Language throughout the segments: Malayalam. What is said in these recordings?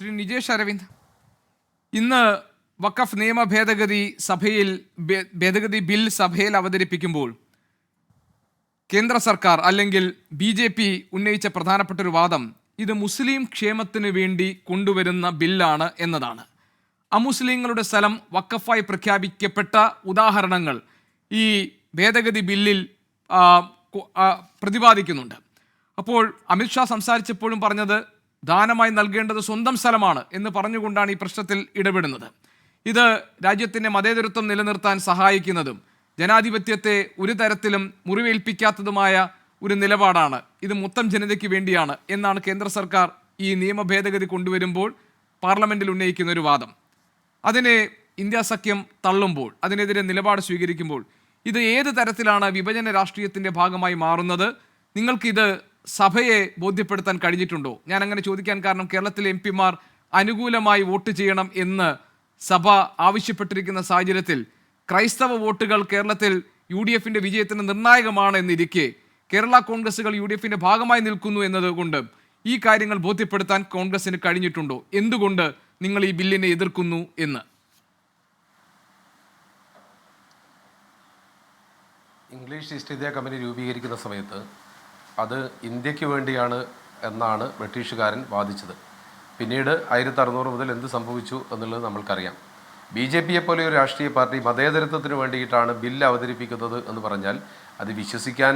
ശ്രീ നിജേഷ് അരവിന്ദ്, ഇന്ന് വഖഫ് നിയമ ഭേദഗതി ബിൽ സഭയിൽ അവതരിപ്പിക്കുമ്പോൾ കേന്ദ്ര സർക്കാർ അല്ലെങ്കിൽ BJP ഉന്നയിച്ച പ്രധാനപ്പെട്ട ഒരു വാദം ഇത് മുസ്ലിം ക്ഷേമത്തിന് വേണ്ടി കൊണ്ടുവരുന്ന ബില്ലാണ് എന്നതാണ്. അമുസ്ലിങ്ങളുടെ സ്ഥലം വഖഫായി പ്രഖ്യാപിക്കപ്പെട്ട ഉദാഹരണങ്ങൾ ഈ ഭേദഗതി ബില്ലിൽ പ്രതിപാദിക്കുന്നുണ്ട്. അപ്പോൾ അമിത്ഷാ സംസാരിച്ചപ്പോഴും പറഞ്ഞത് ദാനമായി നൽകേണ്ടത് സ്വന്തം സ്ഥലമാണ് എന്ന് പറഞ്ഞുകൊണ്ടാണ് ഈ പ്രശ്നത്തിൽ ഇടപെടുന്നത്. ഇത് രാജ്യത്തിൻ്റെ മതേതരത്വം നിലനിർത്താൻ സഹായിക്കുന്നതും ജനാധിപത്യത്തെ ഒരു തരത്തിലും മുറിവേൽപ്പിക്കാത്തതുമായ ഒരു നിലപാടാണ്. ഇത് മൊത്തം ജനതയ്ക്ക് വേണ്ടിയാണ് എന്നാണ് കേന്ദ്ര സർക്കാർ ഈ നിയമ ഭേദഗതി കൊണ്ടുവരുമ്പോൾ പാർലമെന്റിൽ ഉന്നയിക്കുന്ന ഒരു വാദം. അതിനെ ഇന്ത്യ സഖ്യം തള്ളുമ്പോൾ, അതിനെതിരെ നിലപാട് സ്വീകരിക്കുമ്പോൾ ഇത് ഏത് തരത്തിലാണ് വിഭജന രാഷ്ട്രീയത്തിൻ്റെ ഭാഗമായി മാറുന്നത്? നിങ്ങൾക്കിത് സഭയെ ബോധ്യപ്പെടുത്താൻ കഴിഞ്ഞിട്ടുണ്ടോ? ഞാൻ അങ്ങനെ ചോദിക്കാൻ കാരണം കേരളത്തിലെ MP-മാർ അനുകൂലമായി വോട്ട് ചെയ്യണം എന്ന് സഭ ആവശ്യപ്പെട്ടിരിക്കുന്ന സാഹചര്യത്തിൽ ക്രൈസ്തവ വോട്ടുകൾ കേരളത്തിൽ UDF-ന്റെ വിജയത്തിന് നിർണായകമാണ് എന്നിരിക്കെ കേരള കോൺഗ്രസുകൾ UDF-ന്റെ ഭാഗമായി നിൽക്കുന്നു എന്നതുകൊണ്ട് ഈ കാര്യങ്ങൾ ബോധ്യപ്പെടുത്താൻ കോൺഗ്രസിന് കഴിഞ്ഞിട്ടുണ്ടോ? എന്തുകൊണ്ട് നിങ്ങൾ ഈ ബില്ലിനെ എതിർക്കുന്നു എന്ന്? ഇംഗ്ലീഷ് ഈസ്റ്റ് ഇന്ത്യ കമ്പനി രൂപീകരിക്കുന്ന സമയത്ത് അത് ഇന്ത്യക്ക് വേണ്ടിയാണ് എന്നാണ് ബ്രിട്ടീഷുകാരൻ വാദിച്ചത്. പിന്നീട് 1600 മുതൽ എന്ത് സംഭവിച്ചു എന്നുള്ളത് നമ്മൾക്കറിയാം. BJP-യെ പോലെ ഒരു രാഷ്ട്രീയ പാർട്ടി മതേതരത്വത്തിന് വേണ്ടിയിട്ടാണ് ബില്ല് അവതരിപ്പിക്കുന്നത് എന്ന് പറഞ്ഞാൽ അത് വിശ്വസിക്കാൻ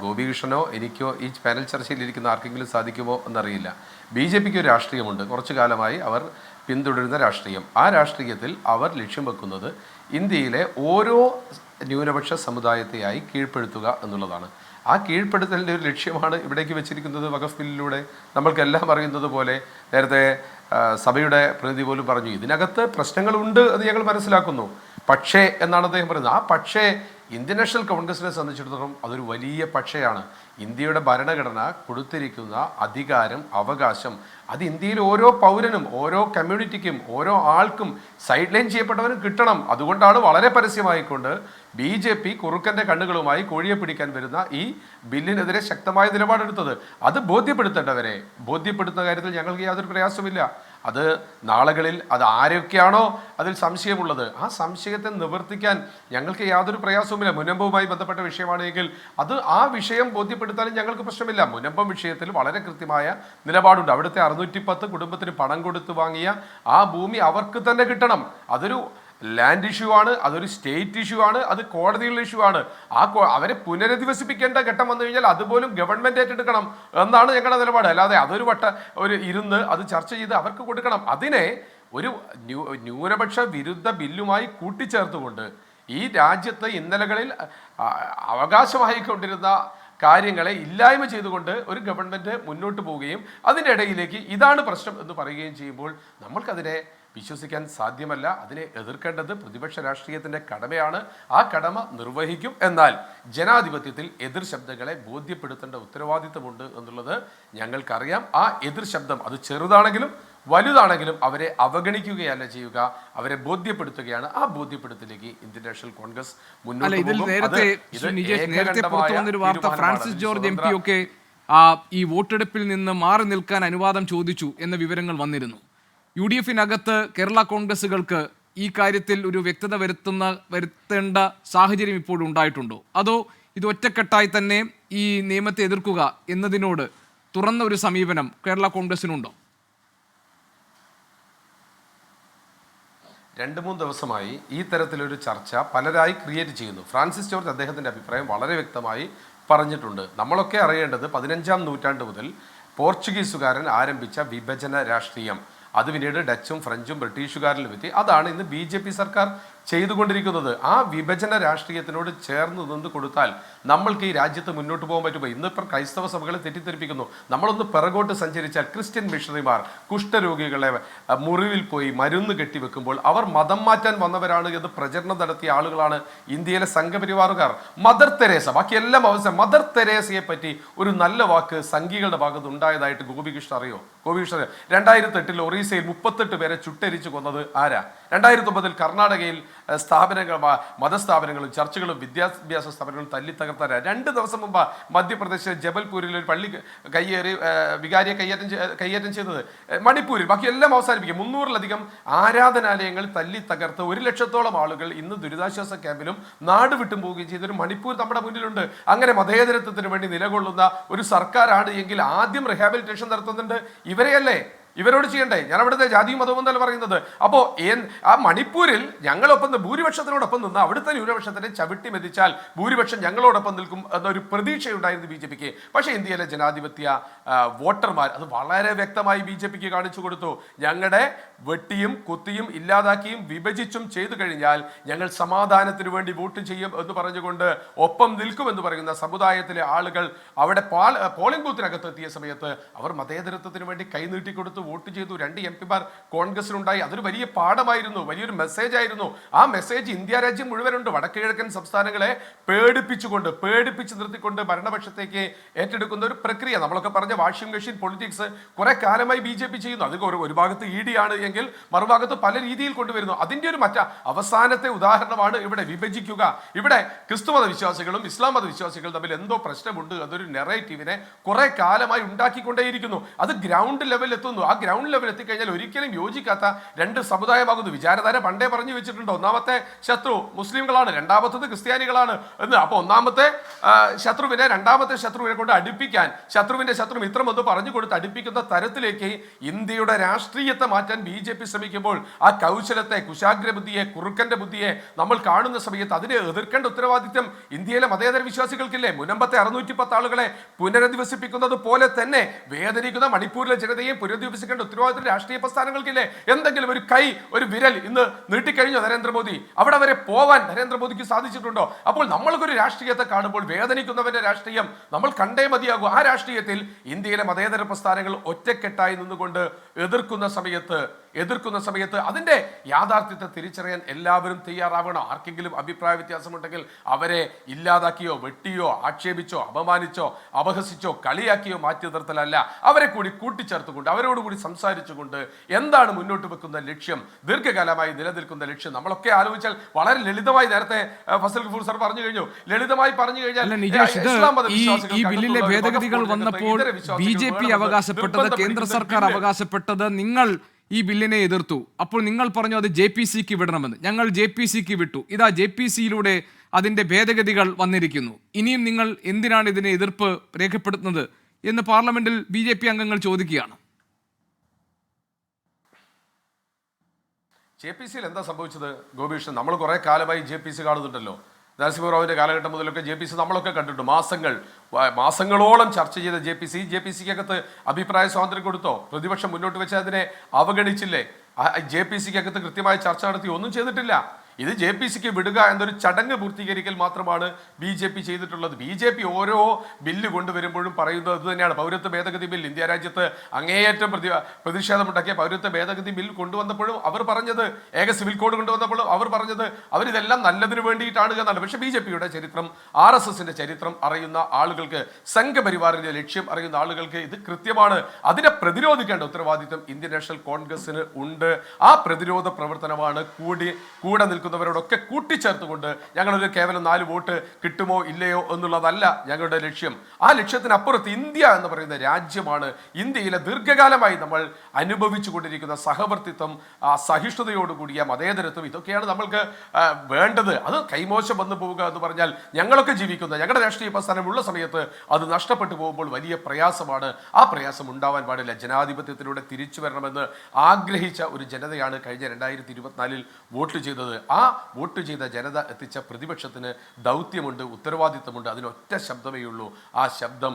ഗോപികൃഷ്ണനോ എനിക്കോ ഈ പാനൽ ചർച്ചയിലിരിക്കുന്ന ആർക്കെങ്കിലും സാധിക്കുമോ എന്നറിയില്ല. BJP-ക്ക് ഒരു രാഷ്ട്രീയമുണ്ട്, കുറച്ചു കാലമായി അവർ പിന്തുടരുന്ന രാഷ്ട്രീയം. ആ രാഷ്ട്രീയത്തിൽ അവർ ലക്ഷ്യം വെക്കുന്നത് ഇന്ത്യയിലെ ഓരോ ന്യൂനപക്ഷ സമുദായത്തെയായി കീഴ്പ്പെടുത്തുക എന്നുള്ളതാണ്. ആ കീഴ്പ്പെടുത്തലിൻ്റെ ഒരു ലക്ഷ്യമാണ് ഇവിടേക്ക് വെച്ചിരിക്കുന്നത് വഖഫ് ബില്ലിലൂടെ. നമ്മൾക്കെല്ലാം അറിയുന്നത് പോലെ നേരത്തെ സഭയുടെ പ്രതിനിധി പോലും പറഞ്ഞു, ഇതിനകത്ത് പ്രശ്നങ്ങളുണ്ട് എന്ന് ഞങ്ങൾ മനസ്സിലാക്കുന്നു. പക്ഷേ എന്നാണ് അദ്ദേഹം പറയുന്നത്. ആ പക്ഷേ ഇന്ത്യൻ നാഷണൽ കോൺഗ്രസിനെ സംബന്ധിച്ചിടത്തോളം അതൊരു വലിയ പക്ഷയാണ്. ഇന്ത്യയുടെ ഭരണഘടന കൊടുത്തിരിക്കുന്ന അധികാരം, അവകാശം അത് ഇന്ത്യയിൽ ഓരോ പൗരനും, ഓരോ കമ്മ്യൂണിറ്റിക്കും, ഓരോ ആൾക്കും സൈഡ് ലൈൻ ചെയ്യപ്പെട്ടവനും കിട്ടണം. അതുകൊണ്ടാണ് വളരെ പരസ്യമായിക്കൊണ്ട് BJP കുറുക്കൻ്റെ കണ്ണുകളുമായി കോഴിയെ പിടിക്കാൻ വരുന്ന ഈ ബില്ലിനെതിരെ ശക്തമായ നിലപാടെടുത്തത്. അത് ബോധ്യപ്പെടുത്തുന്ന കാര്യത്തിൽ ഞങ്ങൾക്ക് യാതൊരു പ്രയാസമില്ല. അത് നാളുകളിൽ അത് ആരൊക്കെയാണോ അതിൽ സംശയമുള്ളത് ആ സംശയത്തെ നിവർത്തിക്കാൻ ഞങ്ങൾക്ക് യാതൊരു പ്രയാസവുമില്ല. മുനമ്പവുമായി ബന്ധപ്പെട്ട വിഷയമാണെങ്കിൽ അത് ആ വിഷയം ബോധ്യപ്പെടുത്താനും ഞങ്ങൾക്ക് പ്രശ്നമില്ല. മുനമ്പം വിഷയത്തിൽ വളരെ കൃത്യമായ നിലപാടുണ്ട്. അവിടുത്തെ 610 കുടുംബത്തിന് പണം കൊടുത്ത് വാങ്ങിയ ആ ഭൂമി അവർക്ക് തന്നെ കിട്ടണം. അതൊരു ലാൻഡ് ഇഷ്യൂ ആണ്, അതൊരു സ്റ്റേറ്റ് ഇഷ്യൂ ആണ്, അത് കോടതിയുള്ള ഇഷ്യൂ ആണ്. അവരെ പുനരധിവസിപ്പിക്കേണ്ട ഘട്ടം വന്നു കഴിഞ്ഞാൽ അതുപോലും ഗവൺമെന്റ് ഏറ്റെടുക്കണം എന്നാണ് ഞങ്ങളുടെ നിലപാട്. അല്ലാതെ അതൊരു ഇരുന്ന് അത് ചർച്ച ചെയ്ത് അവർക്ക് കൊടുക്കണം. അതിനെ ഒരു ന്യൂനപക്ഷ വിരുദ്ധ ബില്ലുമായി കൂട്ടിച്ചേർത്തുകൊണ്ട് ഈ രാജ്യത്ത് ഇന്നലകളിൽ അവകാശമായിക്കൊണ്ടിരുന്ന കാര്യങ്ങളെ ഇല്ലായ്മ ചെയ്തുകൊണ്ട് ഒരു ഗവൺമെന്റ് മുന്നോട്ട് പോവുകയും അതിൻ്റെ ഇടയിലേക്ക് ഇതാണ് പ്രശ്നം എന്ന് പറയുകയും ചെയ്യുമ്പോൾ നമ്മൾക്കതിനെ വിശ്വസിക്കാൻ സാധ്യമല്ല. അതിനെ എതിർക്കേണ്ടത് പ്രതിപക്ഷ രാഷ്ട്രീയത്തിൻ്റെ കടമയാണ്. ആ കടമ നിർവഹിക്കും. എന്നാൽ ജനാധിപത്യത്തിൽ എതിർ ശബ്ദങ്ങളെ ബോധ്യപ്പെടുത്തേണ്ട ഉത്തരവാദിത്തമുണ്ട് എന്നുള്ളത് ഞങ്ങൾക്കറിയാം. ആ എതിർ ശബ്ദം അത് ചെറുതാണെങ്കിലും വലുതാണെങ്കിലും അവരെ അവഗണിക്കുകയല്ല ചെയ്യുക, അവരെ ബോധ്യപ്പെടുത്തുകയാണ്. ആ ബോധ്യപ്പെടുത്തലേക്ക് ഇന്ത്യൻ നാഷണൽ കോൺഗ്രസ് മുന്നോട്ട് പോകും. ഫ്രാൻസിസ് ജോർജ് MP ഒക്കെ ഈ വോട്ടെടുപ്പിൽ നിന്ന് മാറി നിൽക്കാൻ അനുവാദം ചോദിച്ചു എന്ന വിവരങ്ങൾ വന്നിരുന്നു. UDF-നകത്ത് കേരള കോൺഗ്രസുകൾക്ക് ഈ കാര്യത്തിൽ ഒരു വ്യക്തത വരുത്തേണ്ട സാഹചര്യം ഇപ്പോഴും ഉണ്ടായിട്ടുണ്ടോ? അതോ ഇത് ഒറ്റക്കെട്ടായി തന്നെ ഈ നിയമത്തെ എതിർക്കുക എന്നതിനോട് തുറന്ന ഒരു സമീപനം കേരള കോൺഗ്രസിനുണ്ടോ? 2-3 ദിവസമായി ഈ തരത്തിലൊരു ചർച്ച പലരായി ക്രിയേറ്റ് ചെയ്യുന്നു. ഫ്രാൻസിസ് ജോർജ് അദ്ദേഹത്തിൻ്റെ അഭിപ്രായം വളരെ വ്യക്തമായി പറഞ്ഞിട്ടുണ്ട്. നമ്മളൊക്കെ അറിയേണ്ടത് 15-ാം നൂറ്റാണ്ട് മുതൽ പോർച്ചുഗീസുകാരൻ ആരംഭിച്ച വിഭജന രാഷ്ട്രീയം അത് പിന്നീട് ഡച്ചും ഫ്രഞ്ചും ബ്രിട്ടീഷുകാരിലും എത്തി. അതാണ് ഇന്ന് BJP സർക്കാർ ചെയ്തുകൊണ്ടിരിക്കുന്നത്. ആ വിഭജന രാഷ്ട്രീയത്തിനോട് ചേർന്ന് നിന്ന് കൊടുത്താൽ നമ്മൾക്ക് ഈ രാജ്യത്ത് മുന്നോട്ട് പോകാൻ പറ്റുമോ? ഇന്നിപ്പോൾ ക്രൈസ്തവ സഭകളെ തെറ്റിദ്ധരിപ്പിക്കുന്നു. നമ്മളൊന്ന് പിറകോട്ട് സഞ്ചരിച്ചാൽ ക്രിസ്ത്യൻ മിഷണറിമാർ കുഷ്ഠരോഗികളെ മുറിവിൽ പോയി മരുന്ന് കെട്ടിവെക്കുമ്പോൾ അവർ മതം മാറ്റാൻ വന്നവരാണ് എന്ന് പ്രചരണം നടത്തിയ ആളുകളാണ് ഇന്ത്യയിലെ സംഘപരിവാറുകാർ. മദർ തെരേസ, ബാക്കിയെല്ലാം അവസാനം മദർ തെരേസയെ പറ്റി ഒരു നല്ല വാക്ക് സംഘികളുടെ ഭാഗത്ത് ഉണ്ടായതായിട്ട് ഗോപികൃഷ്ണൻ അറിയോ? 2008 ഒറീസയിൽ 38 പേരെ ചുട്ടരിച്ച് കൊന്നത് ആരാ? 2009 കർണാടകയിൽ സ്ഥാപനങ്ങൾ, മതസ്ഥാപനങ്ങളും ചർച്ചുകളും വിദ്യാഭ്യാസ സ്ഥാപനങ്ങളും തല്ലിത്തകർത്ത 2 ദിവസം മുമ്പ് മധ്യപ്രദേശിലെ ജബൽപൂരിൽ ഒരു പള്ളി വികാരിയെ കയ്യേറ്റം ചെയ്തത്. മണിപ്പൂരിൽ ബാക്കിയെല്ലാം അവസാനിപ്പിക്കും. 300-ലധികം ആരാധനാലയങ്ങൾ തല്ലി തകർത്ത് 1 ലക്ഷത്തോളം ആളുകൾ ഇന്ന് ദുരിതാശ്വാസ ക്യാമ്പിലും നാട് വിട്ടും പോവുകയും ചെയ്തൊരു മണിപ്പൂർ നമ്മുടെ മുന്നിലുണ്ട്. അങ്ങനെ മതേതരത്വത്തിന് വേണ്ടി നിലകൊള്ളുന്ന ഒരു സർക്കാരാണ് എങ്കിൽ ആദ്യം റിഹാബിലിറ്റേഷൻ നടത്തുന്നുണ്ട് ഇവരെയല്ലേ, ഇവരോട് ചെയ്യണ്ടേ? ഞാൻ അവിടുത്തെ ജാതിയും മതവും എന്നല്ല പറയുന്നത്. അപ്പോൾ ആ മണിപ്പൂരിൽ ഞങ്ങളൊപ്പം ഭൂരിപക്ഷത്തിനോടൊപ്പം നിന്ന് അവിടുത്തെ ന്യൂനപക്ഷത്തിനെ ചവിട്ടി മെതിച്ചാൽ ഭൂരിപക്ഷം ഞങ്ങളോടൊപ്പം നിൽക്കും എന്നൊരു പ്രതീക്ഷയുണ്ടായിരുന്നു BJPക്ക്. പക്ഷേ ഇന്ത്യയിലെ ജനാധിപത്യ വോട്ടർമാർ അത് വളരെ വ്യക്തമായി BJPക്ക് കാണിച്ചു കൊടുത്തു. ഞങ്ങളുടെ വെട്ടിയും കുത്തിയും ഇല്ലാതാക്കിയും വിഭജിച്ചും ചെയ്തു കഴിഞ്ഞാൽ ഞങ്ങൾ സമാധാനത്തിന് വേണ്ടി വോട്ട് ചെയ്യും എന്ന് പറഞ്ഞുകൊണ്ട് ഒപ്പം നിൽക്കുമെന്ന് പറയുന്ന സമുദായത്തിലെ ആളുകൾ അവിടെ പോളിംഗ് ബൂത്തിനകത്ത് എത്തിയ സമയത്ത് അവർ മതേതരത്വത്തിന് വേണ്ടി കൈനീട്ടിക്കൊടുത്തു വോട്ട് ചെയ്തു. 2 MP കോൺഗ്രസിനുണ്ടായി. അതൊരു വലിയ പാഠമായിരുന്നു, വലിയൊരു മെസ്സേജ് ആയിരുന്നു. ആ മെസ്സേജ് ഇന്ത്യ രാജ്യം മുഴുവനുണ്ട്. വടക്ക് കിഴക്കൻ സംസ്ഥാനങ്ങളെ പേടിപ്പിച്ച് നിർത്തിക്കൊണ്ട് ഭരണപക്ഷത്തേക്ക് ഏറ്റെടുക്കുന്ന ഒരു പ്രക്രിയ. നമ്മളൊക്കെ പറഞ്ഞ വാഷിംഗ് മെഷീൻ പൊളിറ്റിക്സ് കുറെ കാലമായി BJP ചെയ്യുന്നു. അത് ഒരു ഭാഗത്ത് ED ആണ് എങ്കിൽ മറുഭാഗത്ത് പല രീതിയിൽ കൊണ്ടുവരുന്നു. അതിന്റെ ഒരു അവസാനത്തെ ഉദാഹരണമാണ് ഇവിടെ വിഭജിക്കുക. ഇവിടെ ക്രിസ്തുമത വിശ്വാസികളും ഇസ്ലാം മത വിശ്വാസികളും തമ്മിൽ എന്തോ പ്രശ്നമുണ്ട് അതൊരു നെറേറ്റീവിനെ കുറെ കാലമായി ഉണ്ടാക്കിക്കൊണ്ടേയിരിക്കുന്നു. അത് ഗ്രൗണ്ട് ലെവലിൽ എത്തുന്നു. ആ ഗ്രൗണ്ട് ലെവൽ എത്തിക്കഴിഞ്ഞാൽ ഒരിക്കലും യോജിക്കാത്ത 2 സമുദായമാകുന്നു. വിചാരധാര പണ്ടേ പറഞ്ഞു വെച്ചിട്ടുണ്ട്. ഒന്നാമത്തെ ശത്രു മുസ്ലിംകളാണ്, രണ്ടാമത്തത് ക്രിസ്ത്യാനികളാണ് എന്ന്. അപ്പൊ ഒന്നാമത്തെ ശത്രുവിനെ രണ്ടാമത്തെ ശത്രുവിനെ കൊണ്ട് അടുപ്പിക്കാൻ, ശത്രുവിന്റെ ശത്രു മിത്രം എന്ന് പറഞ്ഞു കൊടുത്ത് അടുപ്പിക്കുന്ന തരത്തിലേക്ക് ഇന്ത്യയുടെ രാഷ്ട്രീയത്തെ മാറ്റാൻ BJP ശ്രമിക്കുമ്പോൾ ആ കൗശലത്തെ, കുശാഗ്ര ബുദ്ധിയെ, കുറുക്കന്റെ ബുദ്ധിയെ നമ്മൾ കാണുന്ന സമയത്ത് അതിനെ എതിർക്കേണ്ട ഉത്തരവാദിത്വം ഇന്ത്യയിലെ മതേതര വിശ്വാസികൾക്കില്ലേ? മുനമ്പത്തെ 610 ആളുകളെ പുനരധിവസിപ്പിക്കുന്നത് പോലെ തന്നെ വേദനിക്കുന്ന മണിപ്പൂരിലെ ജനതയെ പുനരധിവസിക്കേണ്ട ഉത്തരവാദിത്വം രാഷ്ട്രീയ പ്രസ്ഥാനങ്ങൾക്കില്ലേ? എന്തെങ്കിലും ഒരു വിരൽ ഇന്ന് നീട്ടിക്കഴിഞ്ഞോ നരേന്ദ്രമോദി? അവിടെ വരെ പോവാൻ നരേന്ദ്രമോദിക്ക് സാധിച്ചിട്ടുണ്ടോ? അപ്പോൾ നമ്മൾക്കൊരു രാഷ്ട്രീയത്തെ കാണുമ്പോൾ വേദനിക്കുന്നവന്റെ രാഷ്ട്രീയം നമ്മൾ കണ്ടേ മതിയാകും. ആ രാഷ്ട്രീയത്തിൽ ഇന്ത്യയിലെ മതേതര പ്രസ്ഥാനങ്ങൾ ഒറ്റക്കെട്ടായി നിന്നുകൊണ്ട് എതിർക്കുന്ന സമയത്ത് അതിന്റെ യാഥാർത്ഥ്യത്തെ തിരിച്ചറിയാൻ എല്ലാവരും തയ്യാറാവണം. ആർക്കെങ്കിലും അഭിപ്രായ വ്യത്യാസമുണ്ടെങ്കിൽ അവരെ ഇല്ലാതാക്കിയോ വെട്ടിയോ ആക്ഷേപിച്ചോ അപമാനിച്ചോ അപഹസിച്ചോ കളിയാക്കിയോ മാറ്റി നിർത്തലല്ല, അവരെ കൂടി കൂട്ടിച്ചേർത്തുകൊണ്ട് അവരോടുകൂടി സംസാരിച്ചുകൊണ്ട് എന്താണ് മുന്നോട്ട് വെക്കുന്ന ലക്ഷ്യം, ദീർഘകാലമായി നിലനിൽക്കുന്ന ലക്ഷ്യം നമ്മളൊക്കെ ആലോചിച്ചാൽ വളരെ ലളിതമായി, നേരത്തെ ഫസൽ ഗഫൂർ സർ പറഞ്ഞു കഴിഞ്ഞു, ലളിതമായി പറഞ്ഞു കഴിഞ്ഞാൽ ഈ ബില്ലിലെ ഭേദഗതികൾ വന്നപ്പോൾ BJP അവകാശപ്പെട്ടത്, കേന്ദ്ര സർക്കാർ അവകാശപ്പെട്ടത് നിങ്ങൾ ഈ ബില്ലിനെ എതിർത്തു. അപ്പോൾ നിങ്ങൾ പറഞ്ഞു അത് JPCക്ക് വിടണമെന്ന്. ഞങ്ങൾ JPCക്ക് വിട്ടു. ഇതാ JPCയിലൂടെ അതിൻ്റെ ഭേദഗതികൾ വന്നിരിക്കുന്നു. ഇനിയും നിങ്ങൾ എന്തിനാണ് ഇതിനെ എതിർപ്പ് രേഖപ്പെടുത്തുന്നത് എന്ന് പാർലമെന്റിൽ BJP അംഗങ്ങൾ ചോദിക്കുകയാണ്. JPCയിൽ എന്താ സംഭവിച്ചത് ഗോപീഷ്ണൻ? നമ്മൾ കുറെ കാലമായി JPC കാണുന്നുണ്ടല്ലോ. നരസിംഹറാവുവിന്റെ കാലഘട്ടം മുതലൊക്കെ JPC നമ്മളൊക്കെ കണ്ടിട്ടുണ്ട്. മാസങ്ങളോളം ചർച്ച ചെയ്ത JPCക്കകത്ത് അഭിപ്രായ സ്വാതന്ത്ര്യം കൊടുത്തോ? പ്രതിപക്ഷം മുന്നോട്ട് വെച്ച് അതിനെ അവഗണിച്ചില്ലേ? JPCക്കകത്ത് കൃത്യമായ ചർച്ച നടത്തി ഒന്നും ചെയ്തിട്ടില്ല. ഇത് JPCക്ക് വിടുക എന്നൊരു ചടങ്ങ് പൂർത്തീകരിക്കൽ മാത്രമാണ് BJP ചെയ്തിട്ടുള്ളത്. BJP ഓരോ ബില്ല് കൊണ്ടുവരുമ്പോഴും പറയുന്നത് അത് തന്നെയാണ്. പൗരത്വ ഭേദഗതി ബിൽ, ഇന്ത്യ രാജ്യത്ത് അങ്ങേയറ്റം പ്രതിഷേധമുണ്ടാക്കിയ പൗരത്വ ഭേദഗതി ബിൽ കൊണ്ടുവന്നപ്പോഴും അവർ പറഞ്ഞത്, ഏക സിവിൽ കോഡ് കൊണ്ടുവന്നപ്പോഴും അവർ പറഞ്ഞത് അവരിതെല്ലാം നല്ലതിന് വേണ്ടിയിട്ടാണ് എന്നാണ്. പക്ഷേ BJPയുടെ ചരിത്രം, RSSന്റെ ചരിത്രം അറിയുന്ന ആളുകൾക്ക്, സംഘപരിവാറിന്റെ ലക്ഷ്യം അറിയുന്ന ആളുകൾക്ക് ഇത് കൃത്യമാണ്. അതിനെ പ്രതിരോധിക്കേണ്ട ഉത്തരവാദിത്വം ഇന്ത്യൻ നാഷണൽ കോൺഗ്രസിന് ഉണ്ട്. ആ പ്രതിരോധ പ്രവർത്തനമാണ് കൂടെ നിൽക്കുന്നവരോടൊക്കെ കൂട്ടിച്ചേർത്തുകൊണ്ട് ഞങ്ങളൊരു കേവലം 4 വോട്ട് കിട്ടുമോ ഇല്ലയോ എന്നുള്ളതല്ല ഞങ്ങളുടെ ലക്ഷ്യം. ആ ലക്ഷ്യത്തിനപ്പുറത്ത് ഇന്ത്യ എന്ന് പറയുന്ന രാജ്യമാണ്, ഇന്ത്യയിലെ ദീർഘകാലമായി നമ്മൾ അനുഭവിച്ചു കൊണ്ടിരിക്കുന്ന സഹവർത്തിത്വം, സഹിഷ്ണുതയോടുകൂടിയ മതേതരത്വം, ഇതൊക്കെയാണ് നമ്മൾക്ക് വേണ്ടത്. അത് കൈമോശം വന്നു പോവുക എന്ന് പറഞ്ഞാൽ ഞങ്ങളൊക്കെ ജീവിക്കുന്ന, ഞങ്ങളുടെ രാഷ്ട്രീയ പ്രസ്ഥാനമുള്ള സമയത്ത് അത് നഷ്ടപ്പെട്ടു പോകുമ്പോൾ വലിയ പ്രയാസമാണ്. ആ പ്രയാസം ഉണ്ടാവാൻ പാടില്ല. ജനാധിപത്യത്തിലൂടെ തിരിച്ചു വരണമെന്ന് ആഗ്രഹിച്ച ഒരു ജനതയാണ് കഴിഞ്ഞ 2024 വോട്ട് ചെയ്തത്. ആ വോട്ട് ചെയ്ത ജനത എത്തിച്ച പ്രതിപക്ഷത്തിന് ദൗത്യമുണ്ട്, ഉത്തരവാദിത്തമുണ്ട്. അതിനൊറ്റ ശബ്ദമേ ഉള്ളൂ. ആ ശബ്ദം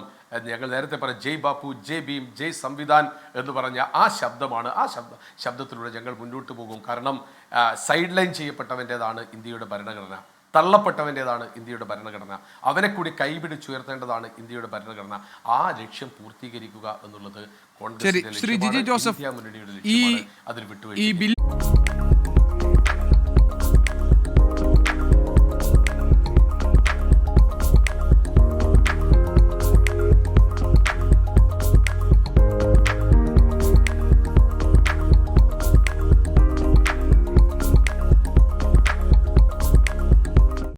ഞങ്ങൾ നേരത്തെ പറഞ്ഞ ജയ് ബാപ്പു, ജയ് ഭീം, ജയ് സംവിധാൻ എന്ന് പറഞ്ഞ ആ ശബ്ദമാണ്. ആ ശബ്ദത്തിലൂടെ ഞങ്ങൾ മുന്നോട്ട് പോകും. കാരണം സൈഡ് ലൈൻ ചെയ്യപ്പെട്ടവൻ്റെതാണ് ഇന്ത്യയുടെ ഭരണഘടന, തള്ളപ്പെട്ടവൻ്റെതാണ് ഇന്ത്യയുടെ ഭരണഘടന. അവനെ കൂടി കൈപിടിച്ചുയർത്തേണ്ടതാണ് ഇന്ത്യയുടെ ഭരണഘടന. ആ ലക്ഷ്യം പൂർത്തീകരിക്കുക എന്നുള്ളത് കോൺഗ്രസ്, ഇന്ത്യ മുന്നണിയുടെ ലക്ഷ്യമാണ്. അതിൽ വിട്ടുവീഴ്ച